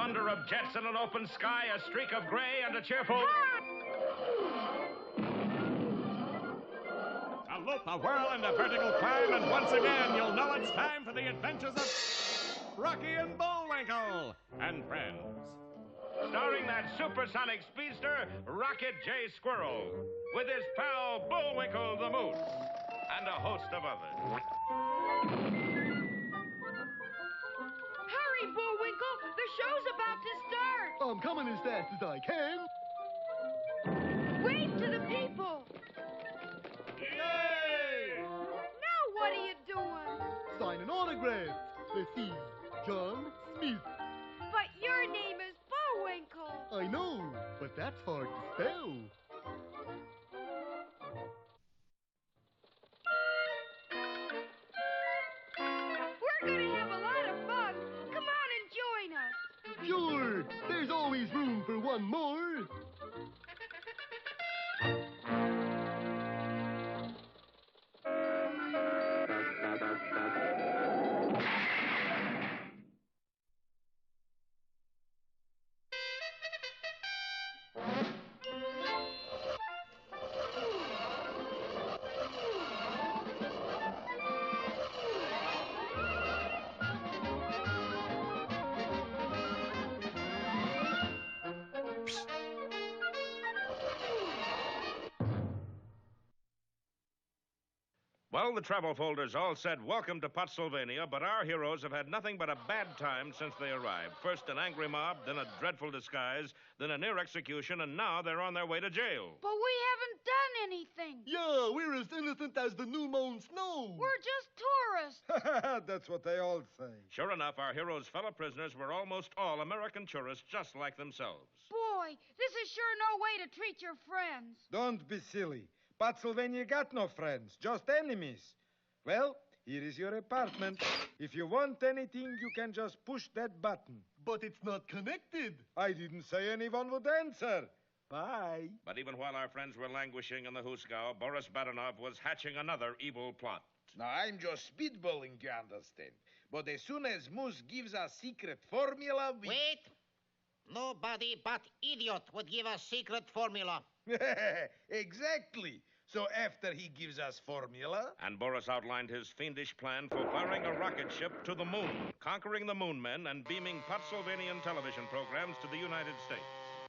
thunder of jets in an open sky, a streak of gray, and a cheerful... A loop, a whirl, and a vertical climb, and once again you'll know it's time for the adventures of Rocky and Bullwinkle and friends. Starring that supersonic speedster, Rocket J. Squirrel, with his pal Bullwinkle the Moose, and a host of others. Hurry, Bullwinkle! The show's about to start! I'm coming as fast as I can. Wave to the people! Yay! Now what are you doing? Sign an autograph. Let's see. John Smith. But your name is Bullwinkle. I know, but that's hard to spell. We're gonna have a lot of fun. Come on and join us. Sure, there's always room for one more. Well, the travel folders all said welcome to Pottsylvania, but our heroes have had nothing but a bad time since they arrived. First an angry mob, then a dreadful disguise, then a near execution, and now they're on their way to jail. But we haven't done anything. Yeah, we're as innocent as the new mown snow. We're just tourists. That's what they all say. Sure enough, our heroes' fellow prisoners were almost all American tourists just like themselves. Boy, this is sure no way to treat your friends. Don't be silly. Pottsylvania got no friends, just enemies. Well, here is your apartment. If you want anything, you can just push that button. But it's not connected. I didn't say anyone would answer. Bye. But even while our friends were languishing in the Huskow, Boris Badenov was hatching another evil plot. Now, I'm just spitballing, you understand. But as soon as Moose gives us secret formula, we... Wait! Nobody but idiot would give us secret formula. Exactly. So after he gives us formula... And Boris outlined his fiendish plan for firing a rocket ship to the moon, conquering the moon men, and beaming Pottsylvanian television programs to the United States.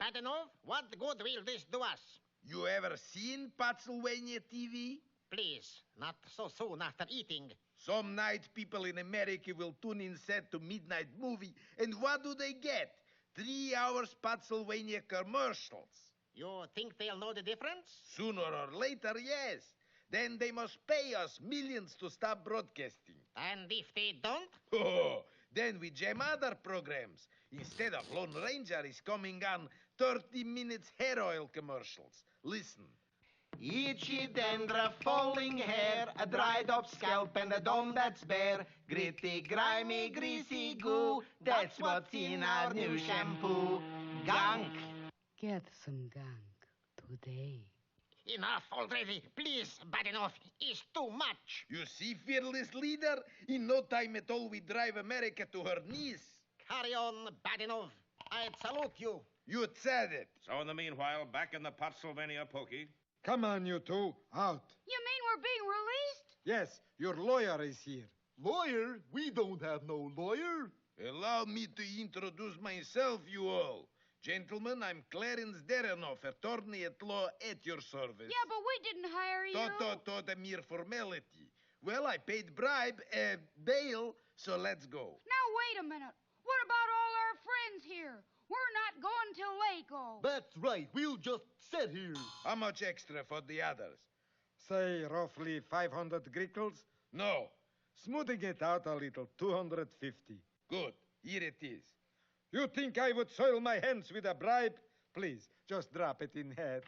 Badenov, what good will this do us? You ever seen Pottsylvania TV? Please, not so soon after eating. Some night people in America will tune in set to midnight movie, and what do they get? 3 hours Pottsylvania commercials. You think they'll know the difference? Sooner or later, yes. Then they must pay us millions to stop broadcasting. And if they don't? Oh, then we jam other programs. Instead of Lone Ranger is coming on 30 minutes hair oil commercials. Listen. Itchy dandruff, falling hair, a dried up scalp and a dome that's bare. Gritty, grimy, greasy goo, that's what's in our new shampoo. Gunk. Get some gunk today. Enough already. Please, Badenov, it's too much. You see, fearless leader? In no time at all, we drive America to her knees. Carry on, Badenov. I'd salute you. You said it. So in the meanwhile, back in the Pottsylvania pokey... Come on, you two. Out. You mean we're being released? Yes, your lawyer is here. Lawyer? We don't have no lawyer. Allow me to introduce myself, you all. Gentlemen, I'm Clarence Derenoff, attorney at law at your service. Yeah, but we didn't hire you. A mere formality. Well, I paid bribe, bail, so let's go. Now, wait a minute. What about all our friends here? We're not going till they go. That's right. We'll just sit here. How much extra for the others? Say roughly 500 grickles. No. Smoothing it out a little, 250. Good. Here it is. You think I would soil my hands with a bribe? Please, just drop it in half.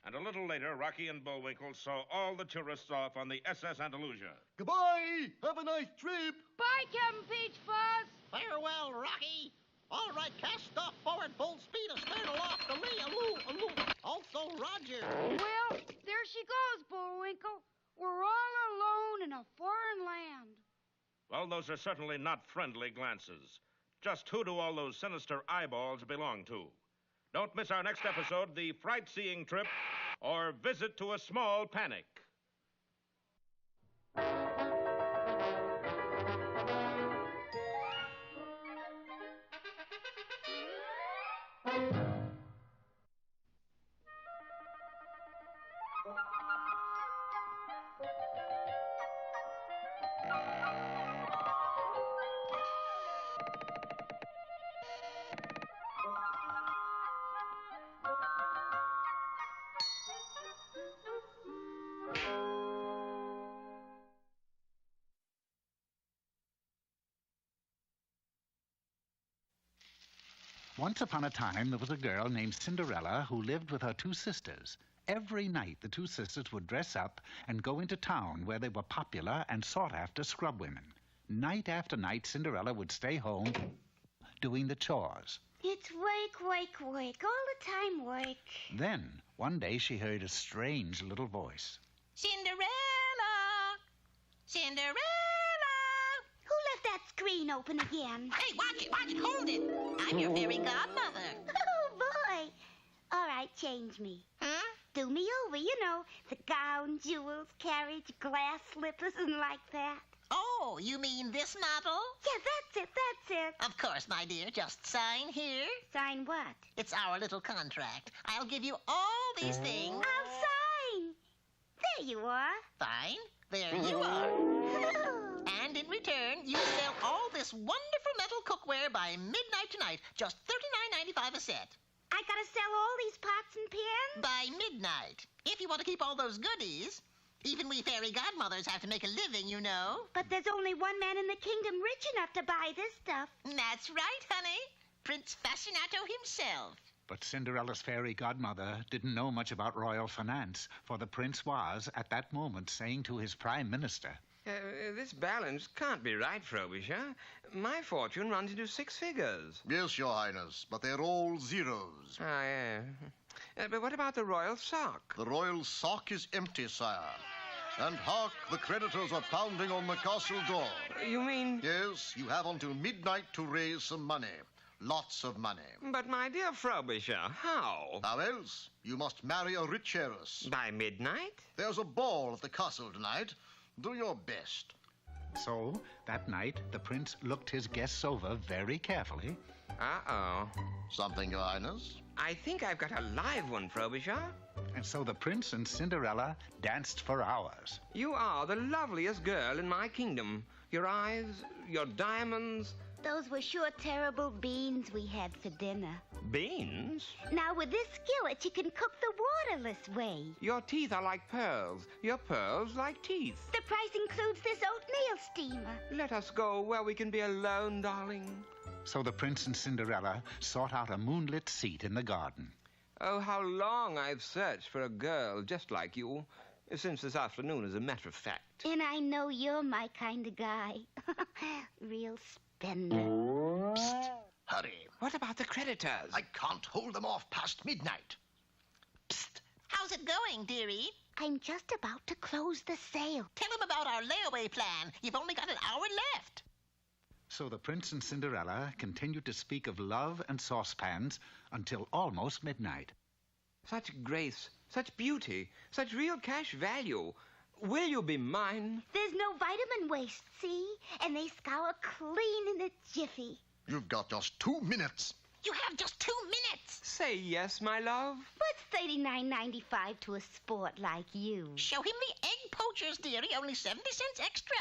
And a little later, Rocky and Bullwinkle saw all the tourists off on the SS Andalusia. Goodbye. Have a nice trip. Bye, Captain Peach Fuzz. Farewell, Rocky. All right, cast off forward, full speed, astern aloft, a lee, aloo. Also, Roger. Well, there she goes, Bullwinkle. We're all alone in a foreign land. Well, those are certainly not friendly glances. Just who do all those sinister eyeballs belong to? Don't miss our next episode, The Fright-Seeing Trip, or Visit to a Small Panic. Once upon a time, there was a girl named Cinderella who lived with her two sisters. Every night, the two sisters would dress up and go into town where they were popular and sought-after scrub women. Night after night, Cinderella would stay home doing the chores. It's work, work, work. All the time work. Then, one day, she heard a strange little voice. Cinderella! Cinderella! Who left that screen open again? Hey, watch it, hold it. I'm your fairy godmother. Oh, boy. All right, change me. Huh? Do me over, you know, the gown, jewels, carriage, glass slippers, and like that. Oh, you mean this model? Yeah, that's it. Of course, my dear. Just sign here. Sign what? It's our little contract. I'll give you all these things. I'll sign. There you are. Fine. There you are. And in return, you sell all this wonderful metal cookware by midnight tonight. Just $39.95 a set. I gotta sell all these pots and pans? By midnight. If you want to keep all those goodies. Even we fairy godmothers have to make a living, you know. But there's only one man in the kingdom rich enough to buy this stuff. That's right, honey. Prince Fascinato himself. But Cinderella's fairy godmother didn't know much about royal finance, for the prince was, at that moment, saying to his prime minister, This balance can't be right, Frobisher. My fortune runs into 6 figures. Yes, Your Highness, but they're all zeros. Ah, yeah. But what about the royal sock? The royal sock is empty, sire. And hark, the creditors are pounding on the castle door. You mean... Yes, you have until midnight to raise some money. Lots of money. But, my dear Frobisher, how? How else? You must marry a rich heiress. By midnight? There's a ball at the castle tonight. Do your best. So, that night, the prince looked his guests over very carefully. Uh-oh. Something, Your Highness? I think I've got a live one, Frobisher. And so the prince and Cinderella danced for hours. You are the loveliest girl in my kingdom. Your eyes, your diamonds... Those were sure terrible beans we had for dinner. Beans? Now, with this skillet, you can cook the waterless way. Your teeth are like pearls. Your pearls like teeth. The price includes this oatmeal steamer. Let us go where we can be alone, darling. So the prince and Cinderella sought out a moonlit seat in the garden. Oh, how long I've searched for a girl just like you. Since this afternoon, as a matter of fact. And I know you're my kind of guy. Real spender. Psst! Hurry. What about the creditors? I can't hold them off past midnight. Psst. How's it going, dearie? I'm just about to close the sale. Tell him about our layaway plan. You've only got an hour left. So the prince and Cinderella continued to speak of love and saucepans until almost midnight. Such grace, such beauty, such real cash value. Will you be mine? There's no vitamin waste, see? And they scour clean in a jiffy. You've got just 2 minutes. You have just 2 minutes. Say yes, my love. What's $39.95 to a sport like you? Show him the egg poachers, dearie. Only 70 cents extra.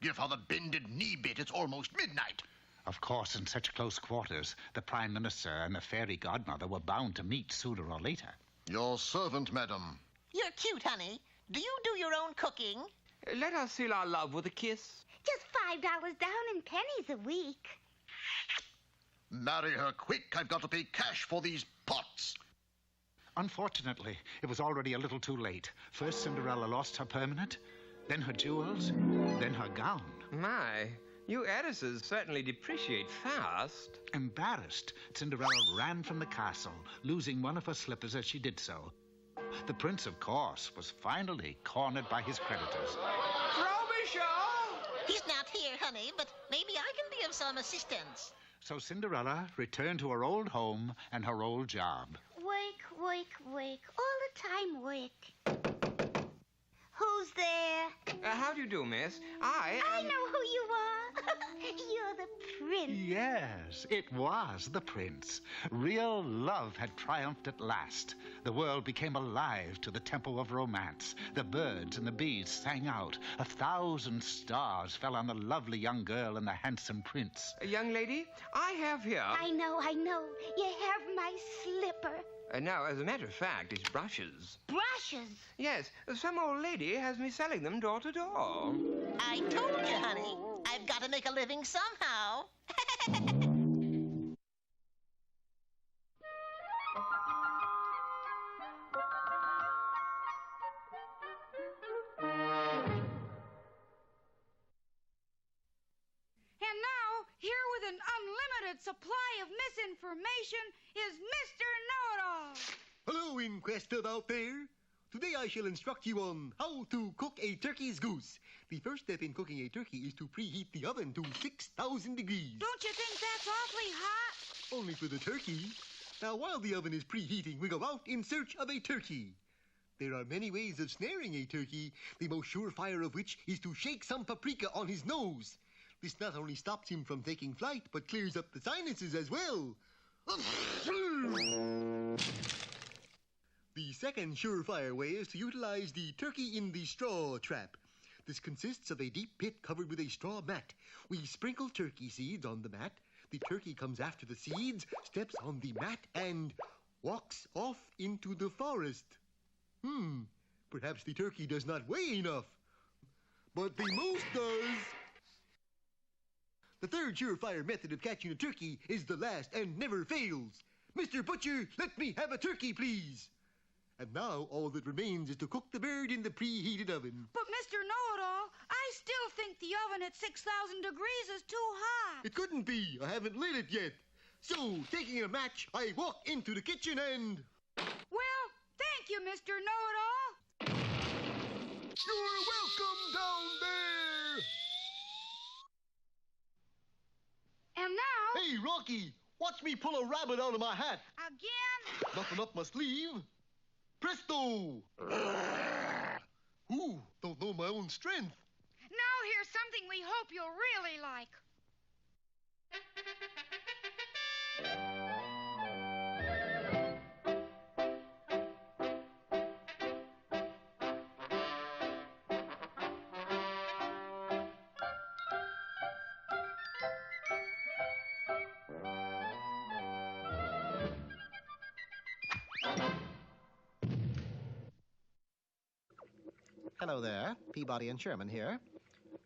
Give her the bended knee bit. It's almost midnight. Of course, in such close quarters, the prime minister and the fairy godmother were bound to meet sooner or later. Your servant, madam. You're cute, honey. Do you do your own cooking? Let us seal our love with a kiss. Just $5 down and pennies a week. Marry her quick. I've got to pay cash for these pots. Unfortunately, it was already a little too late. First, Cinderella lost her permanent, then her jewels, then her gown. My, you heiresses certainly depreciate fast. Embarrassed, Cinderella ran from the castle, losing one of her slippers as she did so. The prince, of course, was finally cornered by his creditors. Frobisher! He's not here, honey, but maybe I can be of some assistance. So Cinderella returned to her old home and her old job. Wake, wake, wake. All the time wake. Who's there? How do you do, miss? I know who you are. You're the prince. Yes, it was the prince. Real love had triumphed at last. The world became alive to the tempo of romance. The birds and the bees sang out. 1,000 stars fell on the lovely young girl and the handsome prince. Young lady, I have here... I know. You have my slipper. Now, as a matter of fact, it's brushes. Brushes? Yes, some old lady has me selling them door to door. I told you, honey. I've got to make a living somehow. And now, here with an unlimited supply of misinformation is Mr. Know-It-All. Hello, Inquesters out there. Today I shall instruct you on how to cook a turkey's goose. The first step in cooking a turkey is to preheat the oven to 6,000 degrees. Don't you think that's awfully hot? Only for the turkey. Now, while the oven is preheating, we go out in search of a turkey. There are many ways of snaring a turkey, the most surefire of which is to shake some paprika on his nose. This not only stops him from taking flight, but clears up the sinuses as well. The second surefire way is to utilize the turkey in the straw trap. This consists of a deep pit covered with a straw mat. We sprinkle turkey seeds on the mat. The turkey comes after the seeds, steps on the mat, and walks off into the forest. Perhaps the turkey does not weigh enough. But the moose does. The third surefire method of catching a turkey is the last and never fails. Mr. Butcher, let me have a turkey, please. And now all that remains is to cook the bird in the preheated oven. But, Mr. Know-It-All, I still think the oven at 6,000 degrees is too hot. It couldn't be. I haven't lit it yet. So, taking a match, I walk into the kitchen and... Well, thank you, Mr. Know-It-All. You're welcome down there! And now... Hey, Rocky, watch me pull a rabbit out of my hat. Again? Nothing up my sleeve. Presto! Ooh, don't know my own strength. Now here's something we hope you'll really like. Hello there, Peabody and Sherman here.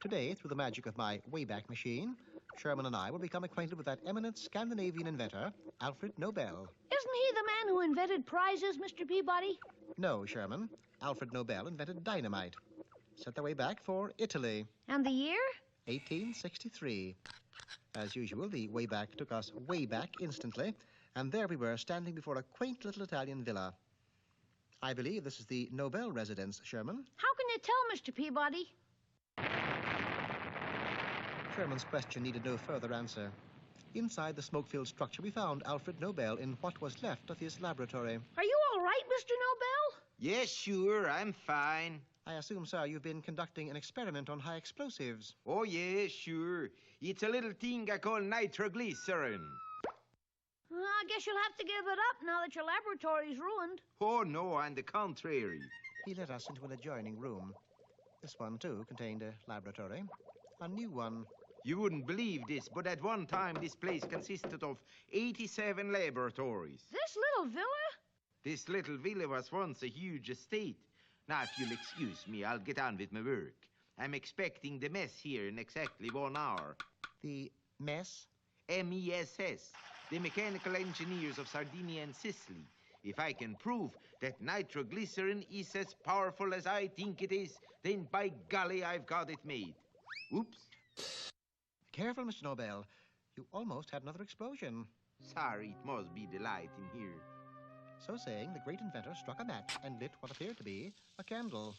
Today, through the magic of my Wayback Machine, Sherman and I will become acquainted with that eminent Scandinavian inventor, Alfred Nobel. Isn't he the man who invented prizes, Mr. Peabody? No, Sherman. Alfred Nobel invented dynamite. Set their way back for Italy. And the year? 1863. As usual, the Wayback took us way back instantly, and there we were standing before a quaint little Italian villa. I believe this is the Nobel residence, Sherman. How can you tell, Mr. Peabody? Sherman's question needed no further answer. Inside the smoke-filled structure, we found Alfred Nobel in what was left of his laboratory. Are you all right, Mr. Nobel? Yes, sure, I'm fine. I assume, sir, you've been conducting an experiment on high explosives. Oh, yes, sure. It's a little thing I call nitroglycerin. I guess you'll have to give it up now that your laboratory's ruined. Oh, no, on the contrary. He led us into an adjoining room. This one, too, contained a laboratory. A new one. You wouldn't believe this, but at one time this place consisted of 87 laboratories. This little villa? This little villa was once a huge estate. Now, if you'll excuse me, I'll get on with my work. I'm expecting the mess here in exactly 1 hour. The mess? MESS. The mechanical engineers of Sardinia and Sicily. If I can prove that nitroglycerin is as powerful as I think it is, then by golly, I've got it made. Oops. Careful, Mr. Nobel. You almost had another explosion. Sorry, it must be the light in here. So saying, the great inventor struck a match and lit what appeared to be a candle.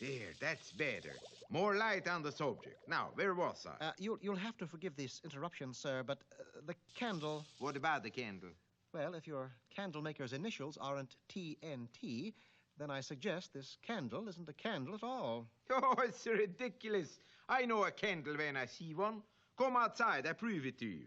There, that's better. More light on the subject. Now, where was I? You'll have to forgive this interruption, sir, but the candle... What about the candle? Well, if your candle maker's initials aren't TNT, then I suggest this candle isn't a candle at all. Oh, it's ridiculous. I know a candle when I see one. Come outside, I prove it to you.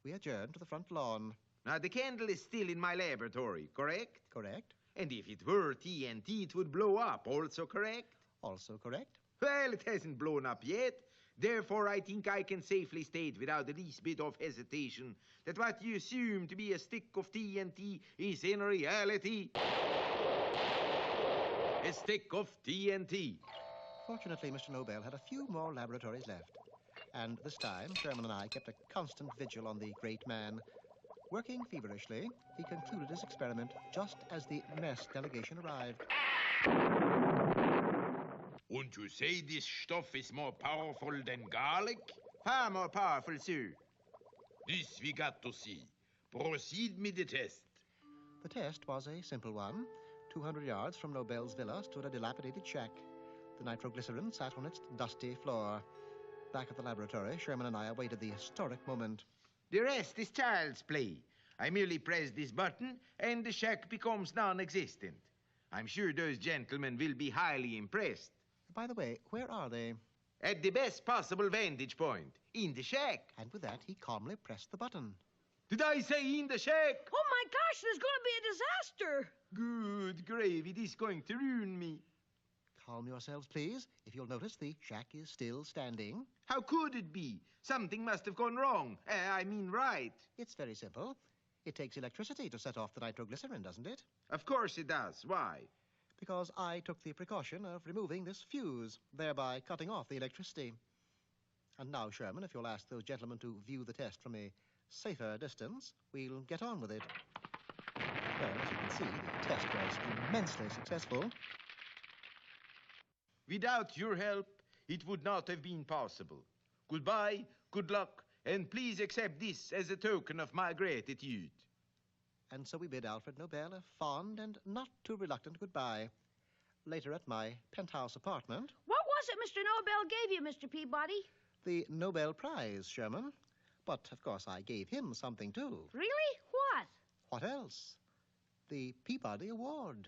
We adjourn to the front lawn. Now, the candle is still in my laboratory, correct? Correct. And if it were TNT, it would blow up, also correct? Also correct. Well, it hasn't blown up yet. Therefore, I think I can safely state without the least bit of hesitation that what you assume to be a stick of TNT is in reality a stick of TNT. Fortunately, Mr. Nobel had a few more laboratories left. And this time, Sherman and I kept a constant vigil on the great man. Working feverishly, he concluded his experiment just as the mess delegation arrived. Won't you say this stuff is more powerful than garlic? Far more powerful, sir. This we got to see. Proceed me the test. The test was a simple one. 200 yards from Nobel's villa stood a dilapidated shack. The nitroglycerin sat on its dusty floor. Back at the laboratory, Sherman and I awaited the historic moment. The rest is child's play. I merely press this button, and the shack becomes non-existent. I'm sure those gentlemen will be highly impressed. By the way, where are they? At the best possible vantage point, in the shack. And with that, he calmly pressed the button. Did I say in the shack? Oh, my gosh, there's going to be a disaster. Good gravy, this is going to ruin me. Calm yourselves, please. If you'll notice, the shack is still standing. How could it be? Something must have gone wrong. Right. It's very simple. It takes electricity to set off the nitroglycerin, doesn't it? Of course it does. Why? Because I took the precaution of removing this fuse, thereby cutting off the electricity. And now, Sherman, if you'll ask those gentlemen to view the test from a safer distance, we'll get on with it. Well, as you can see, the test was immensely successful. Without your help, it would not have been possible. Goodbye, good luck, and please accept this as a token of my gratitude. And so we bid Alfred Nobel a fond and not too reluctant goodbye. Later at my penthouse apartment... What was it Mr. Nobel gave you, Mr. Peabody? The Nobel Prize, Sherman. But, of course, I gave him something, too. Really? What? What else? The Peabody Award.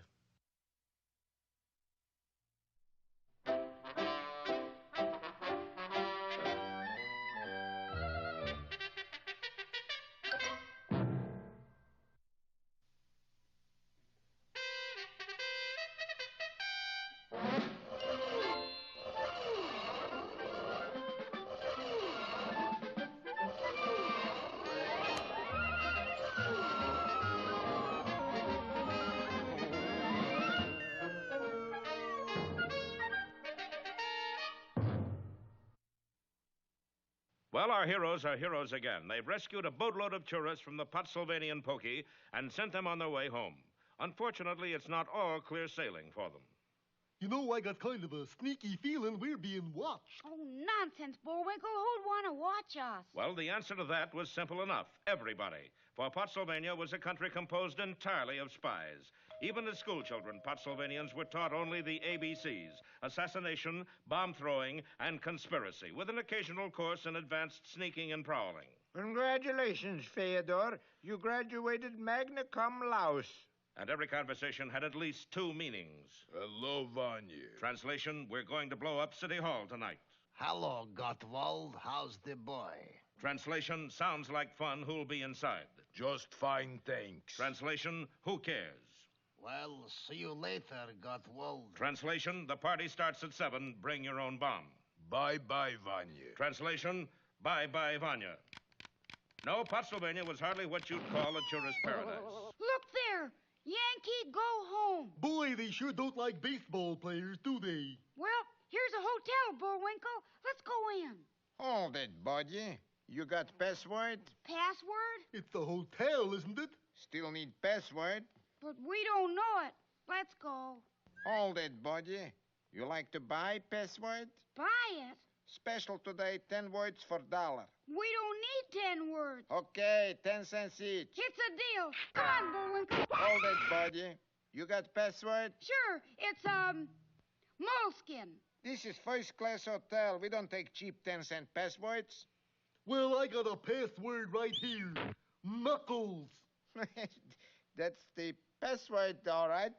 Well, our heroes are heroes again. They've rescued a boatload of tourists from the Pottsylvanian pokey and sent them on their way home. Unfortunately, it's not all clear sailing for them. You know, I got kind of a sneaky feeling we're being watched. Oh, nonsense, Bullwinkle. Who'd want to watch us? Well, the answer to that was simple enough. Everybody. For Pottsylvania was a country composed entirely of spies. Even as schoolchildren, Pottsylvanians were taught only the ABCs: assassination, bomb throwing, and conspiracy, with an occasional course in advanced sneaking and prowling. Congratulations, Fyodor. You graduated magna cum laude. And every conversation had at least two meanings. Hello, Vanya. Translation: we're going to blow up City Hall tonight. Hello, Gottwald. How's the boy? Translation: sounds like fun. Who'll be inside? Just fine, thanks. Translation: who cares? Well, see you later, Gottwald. Translation: the party starts at 7. Bring your own bomb. Bye-bye, Vanya. Translation: bye-bye, Vanya. No, Pottsylvania was hardly what you'd call a tourist paradise. Look there! Yankee, go home! Boy, they sure don't like baseball players, do they? Well, here's a hotel, Bullwinkle. Let's go in. Hold it, buddy. You got password? Password? It's a hotel, isn't it? Still need password? But we don't know it. Let's go. Hold it, buddy. You like to buy password? Buy it? Special today, 10 words for $1. We don't need 10 words. Okay, 10 cents each. It's a deal. Come on, Bullwinkle. Hold it, buddy. You got password? Sure. It's, Moleskin. This is first-class hotel. We don't take cheap 10-cent passwords. Well, I got a password right here. Knuckles. That's the password, all right.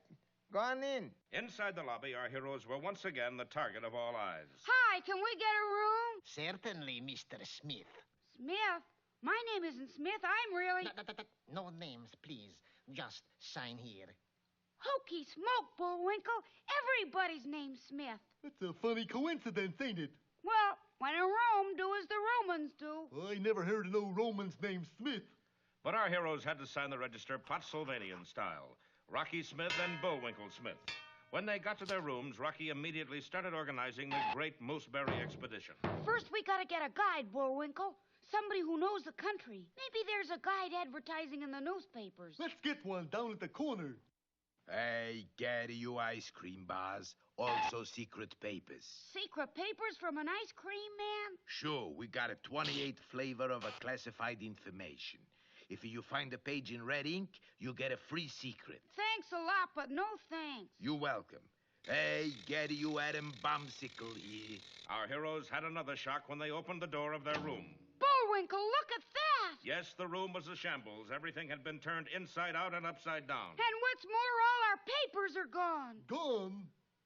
Go on in. Inside the lobby, our heroes were once again the target of all eyes. Hi, can we get a room? Certainly, Mr. Smith. Smith? My name isn't Smith. I'm really... No names, please. Just sign here. Hokey smoke, Bullwinkle. Everybody's name's Smith. That's a funny coincidence, ain't it? Well, when in Rome, do as the Romans do. I never heard of no Romans named Smith. But our heroes had to sign the register Pottsylvanian style. Rocky Smith and Bullwinkle Smith. When they got to their rooms, Rocky immediately started organizing the great Mooseberry expedition. First, we gotta get a guide, Bullwinkle. Somebody who knows the country. Maybe there's a guide advertising in the newspapers. Let's get one down at the corner. Hey, get you ice cream bars. Also secret papers. Secret papers from an ice cream man? Sure, we got a 28 flavor of a classified information. If you find a page in red ink, you get a free secret. Thanks a lot, but no thanks. You're welcome. Hey, get you Adam Bumsicle here. Our heroes had another shock when they opened the door of their room. Bullwinkle, look at that! Yes, the room was a shambles. Everything had been turned inside out and upside down. And what's more, all our papers are gone. Gone?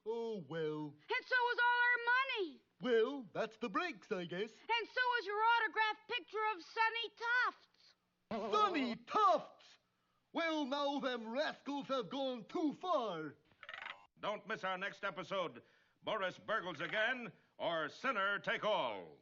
Oh, well. And so is all our money. Well, that's the breaks, I guess. And so is your autographed picture of Sonny Tufts. Sonny Tufts! Well, now them rascals have gone too far. Don't miss our next episode. Boris burgles again, or sinner take all.